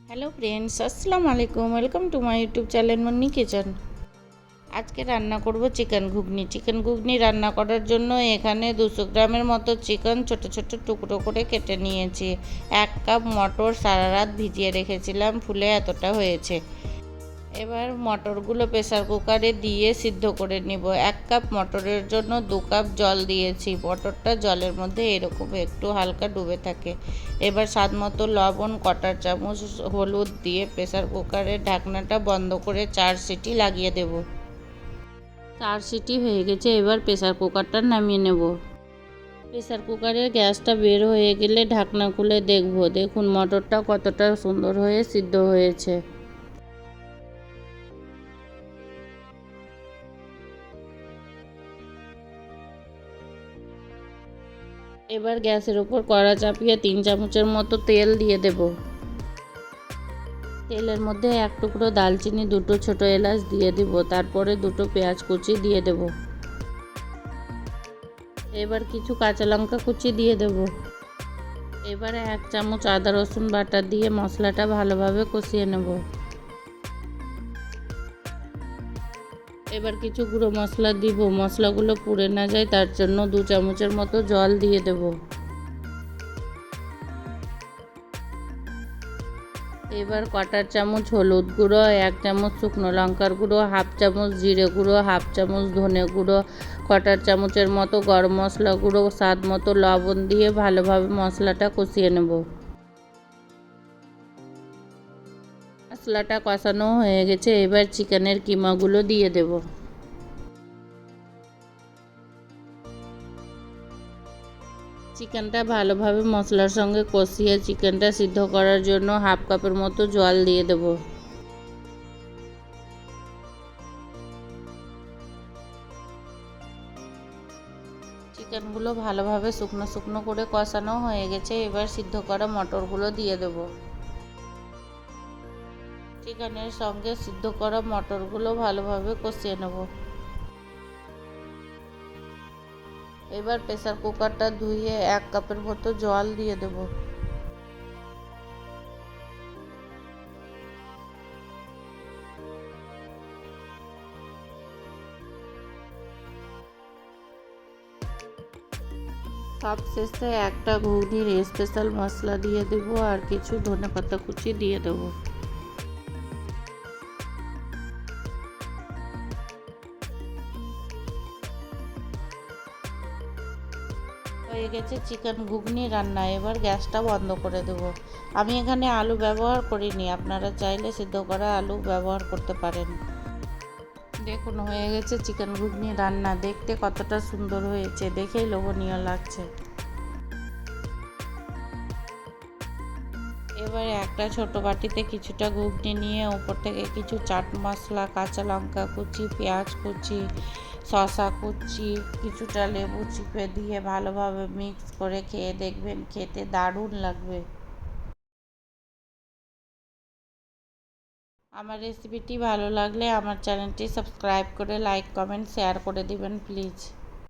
Hello friends, আসসালামু আলাইকুম। Welcome to my YouTube channel Munni kitchen. আজকে রান্না করব চিকেন ঘুগনি। চিকেন ঘুগনি রান্না করার জন্য এখানে 200 গ্রামের মতো চিকেন ছোট ছোট টুকরো করে কেটে নিয়েছি। 1 কাপ মটর সারা রাত ভিজিয়ে রেখেছিলাম, ফুলে এতটা হয়েছে। এবার মটরগুলো প্রেসার কুকারে দিয়ে সিদ্ধ করে নিব। 1 কাপ মটরের জন্য 2 কাপ জল দিয়েছি। মটরটা জলের মধ্যে এরকম একটু হালকা ডুবে থাকে। এবার স্বাদ মতো লবণ, কটার চামচ হলুদ দিয়ে প্রেসার কুকারের ঢাকনাটা বন্ধ করে 4 সিটি লাগিয়ে দেব। 4 সিটি হয়ে গেছে, এবার প্রেসার কুকারটা নামিয়ে নেব। প্রেসার কুকারের গ্যাসটা বের হয়ে গেলে ঢাকনা খুলে দেখব। দেখুন মটরটা কতটা সুন্দর হয়ে সিদ্ধ হয়েছে। এবার গ্যাসের উপর কড়া চাপিয়ে 3 চামচের মতো তেল দিয়ে দেব। তেলের মধ্যে 1 টুকরো দালচিনি, 2টো ছোট এলাচ দিয়ে দেব। তারপরে 2টো পেঁয়াজ কুচি দিয়ে দেব। এবার কিছু কাঁচা লঙ্কা কুচি দিয়ে দেব। এবারে 1 চামচ আদা রসুন বাটা দিয়ে মশলাটা ভালোভাবে কষিয়ে নেব। এবার কিছু গুঁড়ো মশলা দিব। মশলাগুলো পুড়ে না যায় তার জন্য 2 চামচের মতো জল দিয়ে দেব। এবার কটার চামচ হলুদ গুঁড়ো, 1 চামচ শুকনো লঙ্কার গুঁড়ো, 1/2 চামচ জিরে গুঁড়ো, 1/2 চামচ ধনে গুঁড়ো, কটার চামচের মতো গরম মশলা গুঁড়ো, স্বাদ মতো লবণ দিয়ে ভালোভাবে মশলাটা কষিয়ে নেব। মশলাটা কষানো হয়ে গেছে, এবার চিকেনের কিমাগুলো দিয়ে দেব। চিকেনটা ভালোভাবে মশলার সঙ্গে কষিয়ে চিকেনটা সিদ্ধ করার জন্য 1/2 কাপের মতো জল দিয়ে দেব। চিকেনগুলো ভালোভাবে শুকনো শুকনো করে কষানো হয়ে গেছে, এবার সিদ্ধ করা মটরগুলো দিয়ে দেব। চিকেনের সঙ্গে সিদ্ধ করা মটরগুলো ভালোভাবে কষিয়ে নেব। এবার প্রেসার কুকারটা ধুয়ে 1 কাপের মতো জল দিয়ে দেব। সবশেষে একটা ঘুগনির স্পেশাল মশলা দিয়ে দেব আর কিছু ধনেপাতা কুচি দিয়ে দেব। হয়ে গেছে চিকেন ঘুগনি রান্না। এবার গ্যাসটা বন্ধ করে দেব। আমি এখানে আলু ব্যবহার করিনি, আপনারা চাইলে সিদ্ধ করা আলু ব্যবহার করতে পারেন। দেখুন হয়ে গেছে চিকেন ঘুগনি রান্না। দেখতে কতটা সুন্দর হয়েছে, দেখেই লোভনীয় লাগছে। এবারে একটা ছোট বাটিতে কিছুটা ঘুগনি নিয়ে উপর থেকে কিছু চাট মশলা, কাঁচা লঙ্কা কুচি, পেঁয়াজ কুচি, শসা কুচি, কিছুটা লেবু চিপে দিয়ে ভালোভাবে মিক্স করে খেয়ে দেখবেন, খেতে দারুণ লাগবে। আমার রেসিপিটি ভালো লাগলে আমার চ্যানেলটি সাবস্ক্রাইব করে লাইক, কমেন্ট, শেয়ার করে দিবেন প্লিজ।